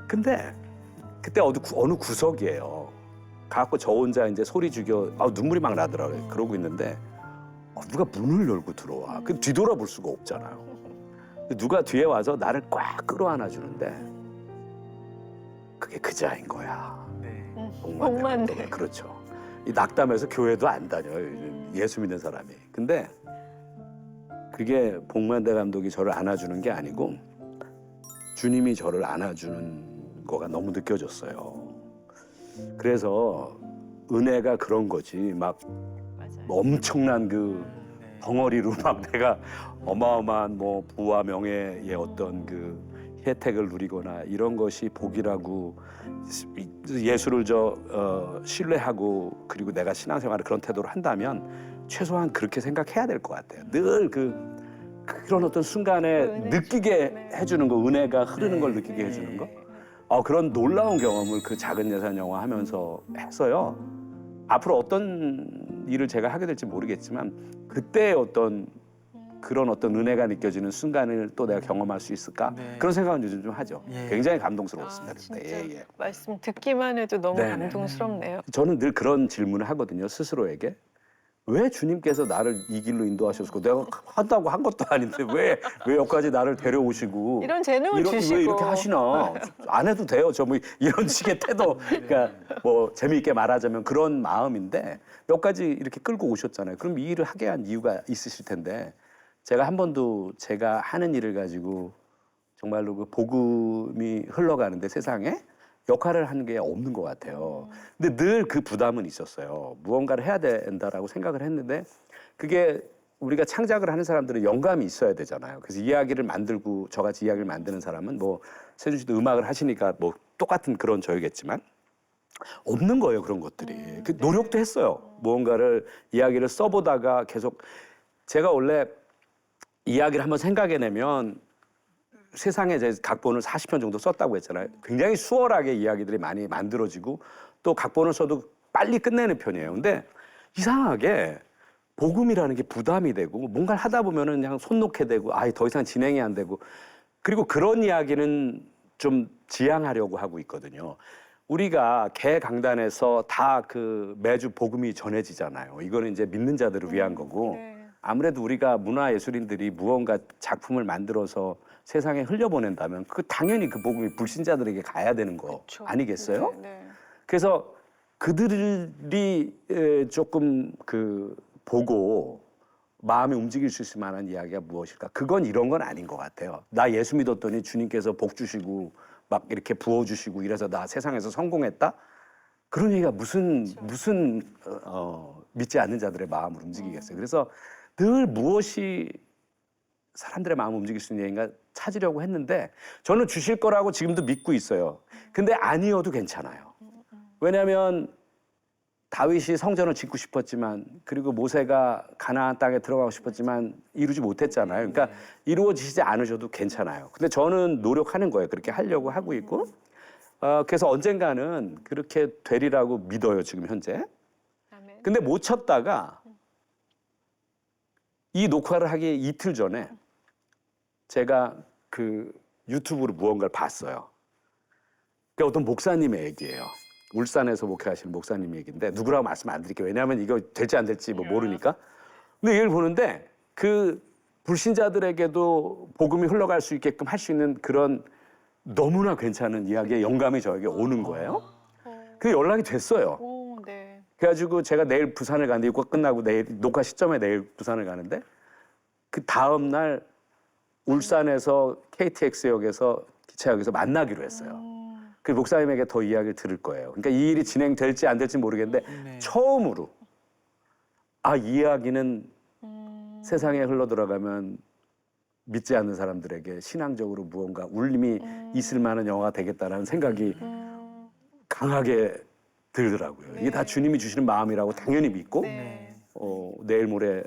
근데 그때 어느 구석이에요. 가갖고 저 혼자 이제 소리 죽여 눈물이 막 나더라고요. 그러고 있는데 누가 문을 열고 들어와. 그 뒤돌아볼 수가 없잖아요. 누가 뒤에 와서 나를 꽉 끌어안아 주는데 그게 그 자인 거야. 네. 복만대. 감독은. 그렇죠. 이 낙담해서 교회도 안 다녀요. 예수 믿는 사람이. 근데 그게 복만대 감독이 저를 안아주는 게 아니고 주님이 저를 안아주는 거가 너무 느껴졌어요. 그래서 은혜가 그런 거지. 막 맞아요. 엄청난 그 네. 덩어리로 막 내가 어마어마한 뭐 부와 명예의 어떤 그 혜택을 누리거나 이런 것이 복이라고 예수를 신뢰하고 그리고 내가 신앙생활을 그런 태도로 한다면 최소한 그렇게 생각해야 될 것 같아요. 늘 그런 어떤 순간에 은혜 느끼게 네. 해주는 거, 은혜가 흐르는 걸 네. 느끼게 해주는 거. 네. 그런 놀라운 경험을 그 작은 예산 영화 하면서 했어요. 앞으로 어떤 일을 제가 하게 될지 모르겠지만 그때의 어떤 그런 어떤 은혜가 느껴지는 순간을 또 내가 경험할 수 있을까? 네. 그런 생각은 요즘 좀 하죠. 예. 굉장히 감동스러웠습니다. 아, 그때. 진짜 예, 예. 말씀 듣기만 해도 너무 네네. 감동스럽네요. 저는 늘 그런 질문을 하거든요. 스스로에게. 왜 주님께서 나를 이 길로 인도하셨고 내가 한다고 한 것도 아닌데 왜 여기까지 나를 데려오시고 이런 재능을 주시고 왜 이렇게 하시나? 안 해도 돼요. 저 뭐 이런 식의 태도. 그러니까 뭐 재미있게 말하자면 그런 마음인데 여기까지 이렇게 끌고 오셨잖아요. 그럼 이 일을 하게 한 이유가 있으실 텐데 제가 한 번도 제가 하는 일을 가지고 정말로 그 복음이 흘러가는데 세상에 역할을 하는 게 없는 것 같아요. 근데 늘 그 부담은 있었어요. 무언가를 해야 된다라고 생각을 했는데 그게 우리가 창작을 하는 사람들은 영감이 있어야 되잖아요. 그래서 이야기를 만들고 저같이 이야기를 만드는 사람은 뭐 세준 씨도 음악을 하시니까 뭐 똑같은 그런 저이겠지만 없는 거예요. 그런 것들이. 그 노력도 했어요. 무언가를 이야기를 써보다가 계속 제가 원래 이야기를 한번 생각해내면 세상에 제 각본을 40편 정도 썼다고 했잖아요. 굉장히 수월하게 이야기들이 많이 만들어지고 또 각본을 써도 빨리 끝내는 편이에요. 근데 이상하게 복음이라는 게 부담이 되고 뭔가를 하다 보면은 그냥 손 놓게 되고 더 이상 진행이 안 되고 그리고 그런 이야기는 좀 지양하려고 하고 있거든요. 우리가 개 강단에서 다 그 매주 복음이 전해지잖아요. 이거는 이제 믿는 자들을 위한 거고 네. 아무래도 우리가 문화예술인들이 무언가 작품을 만들어서 세상에 흘려보낸다면 당연히 그 복음이 불신자들에게 가야 되는 거 그쵸. 아니겠어요? 네, 네. 그래서 그들이 조금 보고 마음이 움직일 수 있을 만한 이야기가 무엇일까? 그건 이런 건 아닌 것 같아요. 나 예수 믿었더니 주님께서 복 주시고 막 이렇게 부어주시고 이래서 나 세상에서 성공했다? 그런 얘기가 무슨 믿지 않는 자들의 마음을 움직이겠어요. 그래서 늘 무엇이 사람들의 마음을 움직일 수 있는 얘기인가 찾으려고 했는데 저는 주실 거라고 지금도 믿고 있어요. 근데 아니어도 괜찮아요. 왜냐하면 다윗이 성전을 짓고 싶었지만 그리고 모세가 가나안 땅에 들어가고 싶었지만 이루지 못했잖아요. 그러니까 이루어지지 않으셔도 괜찮아요. 근데 저는 노력하는 거예요. 그렇게 하려고 하고 있고 그래서 언젠가는 그렇게 되리라고 믿어요. 지금 현재. 아멘. 근데 못 쳤다가 이 녹화를 하기 이틀 전에 제가 그 유튜브로 무언가를 봤어요. 그러니까 어떤 목사님의 얘기예요. 울산에서 목회하시는 목사님 얘기인데 누구라고 말씀 안 드릴게요. 왜냐하면 이거 될지 안 될지 뭐 모르니까. 근데 이걸 보는데 그 불신자들에게도 복음이 흘러갈 수 있게끔 할 수 있는 그런 너무나 괜찮은 이야기의 영감이 저에게 오는 거예요. 그 연락이 됐어요. 오, 네. 그래가지고 제가 내일 부산을 가는데 이거 끝나고 내일 녹화 시점에 내일 부산을 가는데 그 다음 날 울산에서 KTX역에서 기차역에서 만나기로 했어요. 그 목사님에게 더 이야기를 들을 거예요. 그러니까 이 일이 진행될지 안 될지 모르겠는데 네. 처음으로 이 이야기는 세상에 흘러 들어가면 믿지 않는 사람들에게 신앙적으로 무언가 울림이 있을 만한 영화가 되겠다라는 생각이 강하게 들더라고요. 이게 다 주님이 주시는 마음이라고 당연히 믿고 네. 내일 모레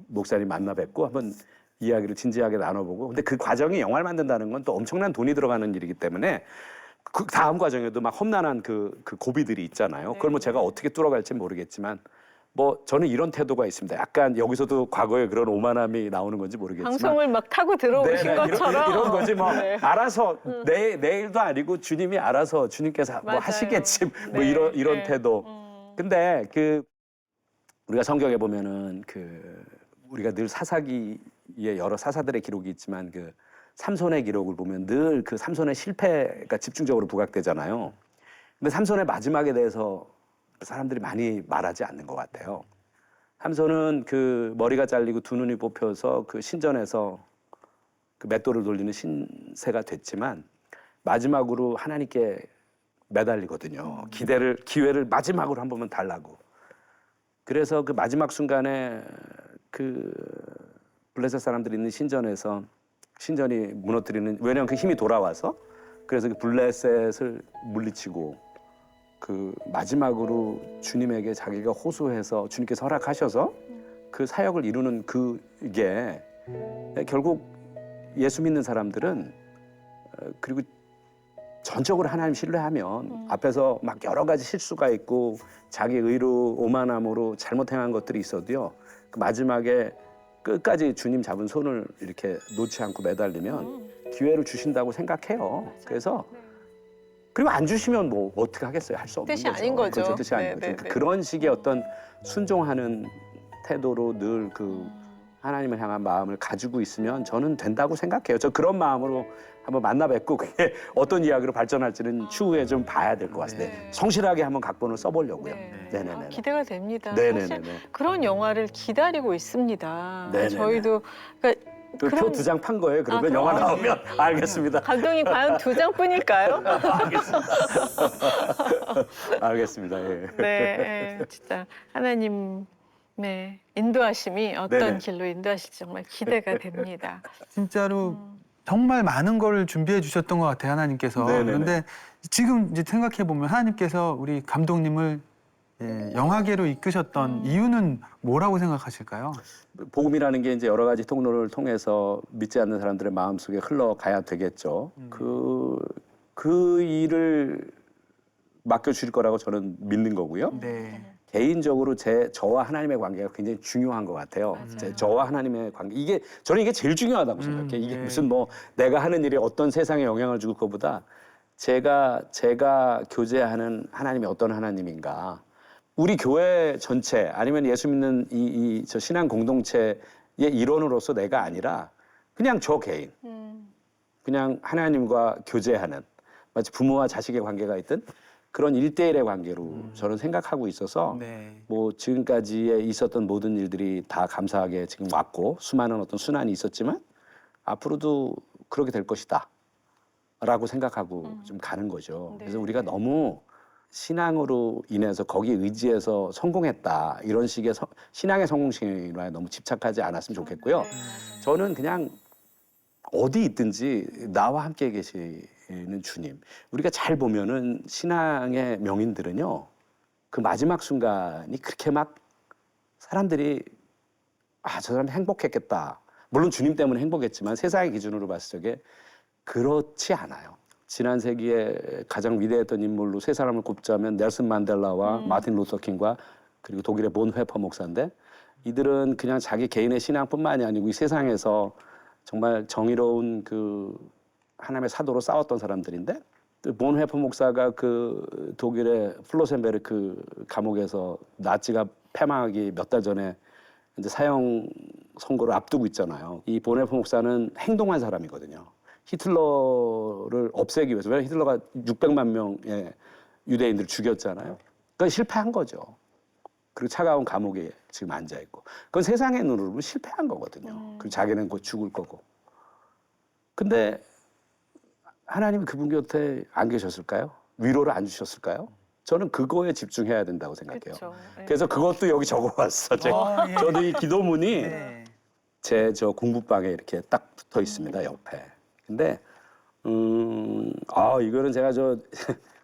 목사님 만나 뵙고 한번 이야기를 진지하게 나눠보고 근데 그 과정이 영화를 만든다는 건 또 엄청난 돈이 들어가는 일이기 때문에 그 다음 과정에도 막 험난한 그 고비들이 있잖아요. 그걸 뭐 제가 어떻게 뚫어갈지 모르겠지만 뭐 저는 이런 태도가 있습니다. 약간 여기서도 과거에 그런 오만함이 나오는 건지 모르겠지만 방송을 막 타고 들어오신 네네, 것처럼 이런 거지 뭐 네. 알아서 내일도 아니고 주님이 알아서 주님께서 뭐 맞아요. 하시겠지 뭐 네, 이런 네. 태도. 근데 그 우리가 성경에 보면은 그 우리가 늘 사사기에 여러 사사들의 기록이 있지만 그 삼손의 기록을 보면 늘 그 삼손의 실패가 집중적으로 부각되잖아요. 근데 삼손의 마지막에 대해서 사람들이 많이 말하지 않는 것 같아요. 삼손은 그 머리가 잘리고 두 눈이 뽑혀서 그 신전에서 그 맷돌을 돌리는 신세가 됐지만 마지막으로 하나님께 매달리거든요. 기회를 마지막으로 한 번만 달라고. 그래서 그 마지막 순간에 그 블레셋 사람들이 있는 신전에서 신전이 무너뜨리는 왜냐하면 그 힘이 돌아와서 그래서 그 블레셋을 물리치고 그 마지막으로 주님에게 자기가 호소해서 주님께서 허락하셔서 그 사역을 이루는 그게 결국 예수 믿는 사람들은 그리고 전적으로 하나님 신뢰하면 앞에서 막 여러 가지 실수가 있고 자기 의로 오만함으로 잘못 행한 것들이 있어도요 그 마지막에 끝까지 주님 잡은 손을 이렇게 놓지 않고 매달리면 기회를 주신다고 생각해요. 그래서 그리고 안 주시면 뭐 어떻게 하겠어요? 할 수 없는 뜻이 거죠. 아닌 거죠. 그렇죠. 뜻이 아닌 네, 거죠. 네, 그러니까 네. 그런 식의 어떤 순종하는 태도로 늘 그 하나님을 향한 마음을 가지고 있으면 저는 된다고 생각해요. 저 그런 마음으로 한번 만나 뵙고 그게 어떤 이야기로 발전할지는 추후에 좀 봐야 될 것 같습니다. 네. 성실하게 한번 각본을 써보려고요. 네. 네네네. 아, 기대가 됩니다. 네네네. 사실 그런 영화를 기다리고 있습니다. 네네네. 저희도 그러니까 표 그런- 2장 판 거예요. 그러면 아, 영화 그럼- 나오면 알겠습니다. 감독님 과연 2장뿐일까요? 알겠습니다. 예. 네, 진짜 하나님의 인도하심이 어떤 네네. 길로 인도하실지 정말 기대가 됩니다. 진짜로 정말 많은 걸 준비해 주셨던 것 같아요, 하나님께서. 네네네. 그런데 지금 이제 생각해 보면 하나님께서 우리 감독님을 영화계로 이끄셨던 이유는 뭐라고 생각하실까요? 복음이라는 게 이제 여러 가지 통로를 통해서 믿지 않는 사람들의 마음속에 흘러가야 되겠죠. 그 일을 맡겨주실 거라고 저는 믿는 거고요. 네. 개인적으로 저와 하나님의 관계가 굉장히 중요한 것 같아요. 맞아요. 저와 하나님의 관계 저는 이게 제일 중요하다고 생각해요. 이게 네. 무슨 뭐 내가 하는 일이 어떤 세상에 영향을 줄 것보다 제가 교제하는 하나님이 어떤 하나님인가. 우리 교회 전체 아니면 예수 믿는 저 신앙 공동체의 일원으로서 내가 아니라 그냥 저 개인, 그냥 하나님과 교제하는 마치 부모와 자식의 관계가 있든 그런 1대1의 관계로 저는 생각하고 있어서 네. 뭐 지금까지에 있었던 모든 일들이 다 감사하게 지금 왔고 수많은 어떤 순환이 있었지만 앞으로도 그렇게 될 것이다 라고 생각하고 좀 가는 거죠. 네. 그래서 우리가 너무 신앙으로 인해서 거기에 의지해서 성공했다 이런 식의 신앙의 성공신화에 너무 집착하지 않았으면 좋겠고요. 네, 저는 그냥 어디 있든지 나와 함께 계시는 주님. 우리가 잘 보면은 신앙의 명인들은요. 그 마지막 순간이 그렇게 막 사람들이 저 사람 행복했겠다. 물론 주님 때문에 행복했지만 세상의 기준으로 봤을 적에 그렇지 않아요. 지난 세기에 가장 위대했던 인물로 세 사람을 꼽자면 넬슨 만델라와 마틴 루터 킹과 그리고 독일의 본 회퍼 목사인데 이들은 그냥 자기 개인의 신앙뿐만이 아니고 이 세상에서 정말 정의로운 그 하나님의 사도로 싸웠던 사람들인데 본 회퍼 목사가 그 독일의 플로센베르크 감옥에서 나치가 패망하기 몇 달 전에 이제 사형 선고를 앞두고 있잖아요. 이 본 회퍼 목사는 행동한 사람이거든요. 히틀러를 없애기 위해서. 왜냐하면 히틀러가 600만 명의 유대인들을 죽였잖아요. 그건 실패한 거죠. 그리고 차가운 감옥에 지금 앉아있고. 그건 세상의 눈으로 보면 실패한 거거든요. 그리고 자기는 곧 죽을 거고. 근데 하나님이 그분 곁에 안 계셨을까요? 위로를 안 주셨을까요? 저는 그거에 집중해야 된다고 생각해요. 그렇죠. 네. 그래서 그것도 여기 적어왔어. 제가. 예. 저도 이 기도문이 네. 제 저 공부방에 이렇게 딱 붙어 있습니다, 옆에. 근데 이거는 제가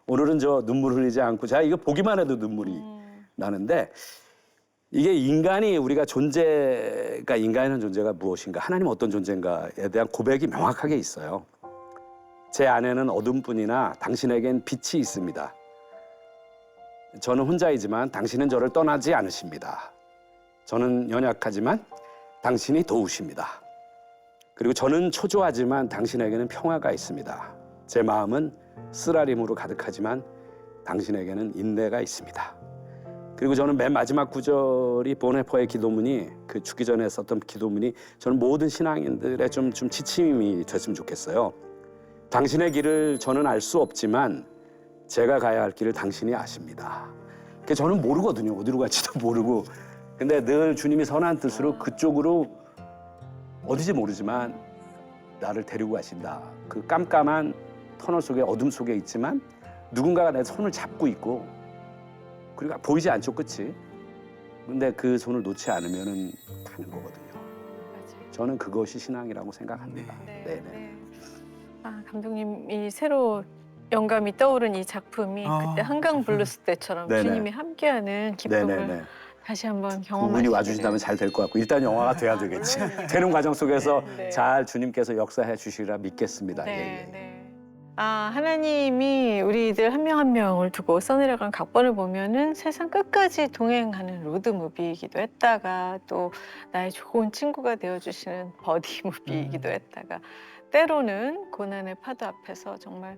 오늘은 눈물 흘리지 않고 제가 이거 보기만 해도 눈물이 나는데, 이게 우리가 인간이라는 존재가 무엇인가, 하나님 어떤 존재인가에 대한 고백이 명확하게 있어요. 제 안에는 어둠뿐이나 당신에겐 빛이 있습니다. 저는 혼자이지만 당신은 저를 떠나지 않으십니다. 저는 연약하지만 당신이 도우십니다. 그리고 저는 초조하지만 당신에게는 평화가 있습니다. 제 마음은 쓰라림으로 가득하지만 당신에게는 인내가 있습니다. 그리고 저는 맨 마지막 구절이 보네퍼의 기도문이, 그 죽기 전에 썼던 기도문이 저는 모든 신앙인들의 좀 지침이 됐으면 좋겠어요. 당신의 길을 저는 알 수 없지만 제가 가야 할 길을 당신이 아십니다. 저는 모르거든요. 어디로 갈지도 모르고. 근데 늘 주님이 선한 뜻으로 그쪽으로 어디지 모르지만 나를 데리고 가신다. 그 깜깜한 터널 속에, 어둠 속에 있지만 누군가가 내 손을 잡고 있고, 그리고 보이지 않죠, 끝이. 근데 그 손을 놓지 않으면은 가는 거거든요. 맞아요. 저는 그것이 신앙이라고 생각합니다. 네네. 감독님이 새로 영감이 떠오른 이 작품이 그때 한강 블루스 때처럼 네네. 주님이 함께하는 기쁨을 네네네. 다시 한번 그분이 경험하시게 와주신다면 잘 될 것 같고, 일단 영화가 돼야 되겠지. 되는 과정 속에서 네. 잘 주님께서 역사해 주시리라 믿겠습니다. 네, 예. 네. 하나님이 우리들 한 명 한 명을 두고 써내려간 각본을 보면은 세상 끝까지 동행하는 로드무비이기도 했다가, 또 나의 좋은 친구가 되어주시는 버디 무비이기도 했다가, 때로는 고난의 파도 앞에서 정말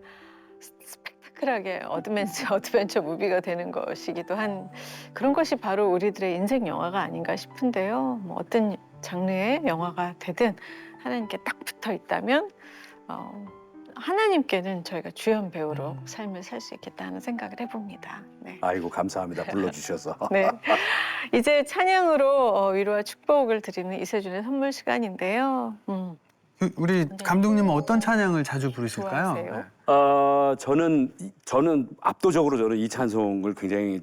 스펙타클하게 어드벤처 무비가 되는 것이기도 한, 그런 것이 바로 우리들의 인생 영화가 아닌가 싶은데요. 뭐 어떤 장르의 영화가 되든 하나님께 딱 붙어 있다면 하나님께는 저희가 주연 배우로 삶을 살 수 있겠다 하는 생각을 해봅니다. 네. 아이고, 감사합니다. 불러주셔서. 네. 이제 찬양으로 위로와 축복을 드리는 이세준의 선물 시간인데요. 우리 감독님은 어떤 찬양을 자주 부르실까요? 좋아하세요? 저는 압도적으로 이 찬송을 굉장히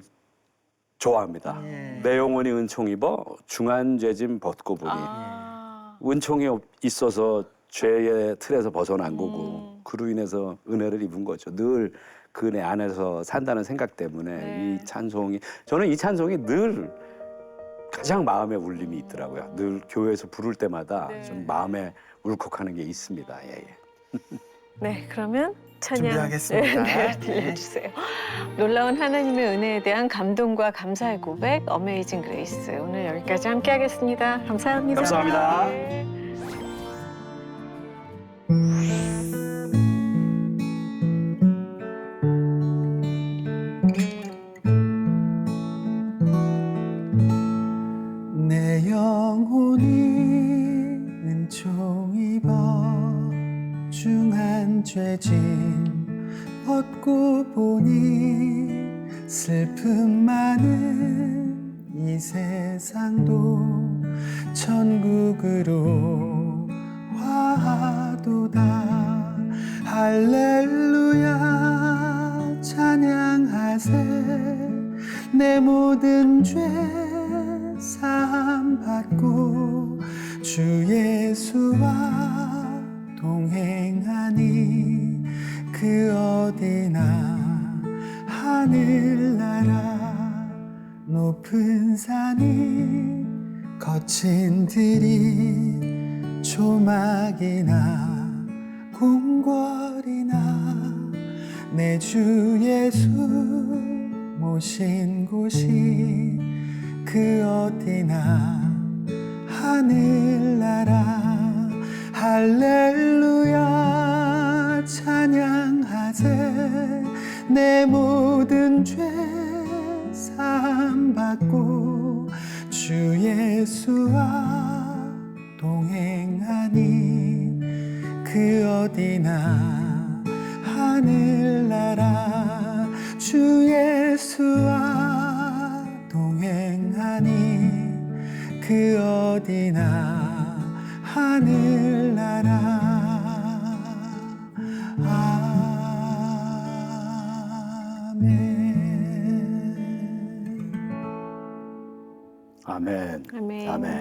좋아합니다. 내 영혼이 은총 입어 중한 죄짐 벗고 보니. 은총이 있어서 죄의 틀에서 벗어난 거고, 그로 인해서 은혜를 입은 거죠. 늘 그 은혜 안에서 산다는 생각 때문에 이 찬송이, 저는 이 찬송이 늘 가장 마음에 울림이 있더라고요. 늘 교회에서 부를 때마다 좀 마음에 울컥하는 게 있습니다. 예. 네, 그러면 찬양 준비하겠습니다. 들려주세요. 놀라운 하나님의 은혜에 대한 감동과 감사의 고백, 어메이징 그레이스. 오늘 여기까지 함께하겠습니다. 감사합니다. 감사합니다. 네. 내 영혼이 은총 입어 중한 죄짐 벗고 보니 슬픔 많은 이 세상도 천국으로 화하도다. 할렐루야 찬양하세. 내 모든 죄 사함 받고 주 예수와 동행하니 그 어디나 하늘나라 높은 산이 거친 들이 조막이나 궁궐이나 내 주 예수 모신 곳이 그 어디나 하늘나라. 할렐루야 찬양하세. 내 모든 죄 사함 받고 주 예수와 동행하니 그 어디나 하늘나라. 주 예수와 동행하니 그 어디나 하늘나라. 아멘. 아멘. 아멘. 아멘.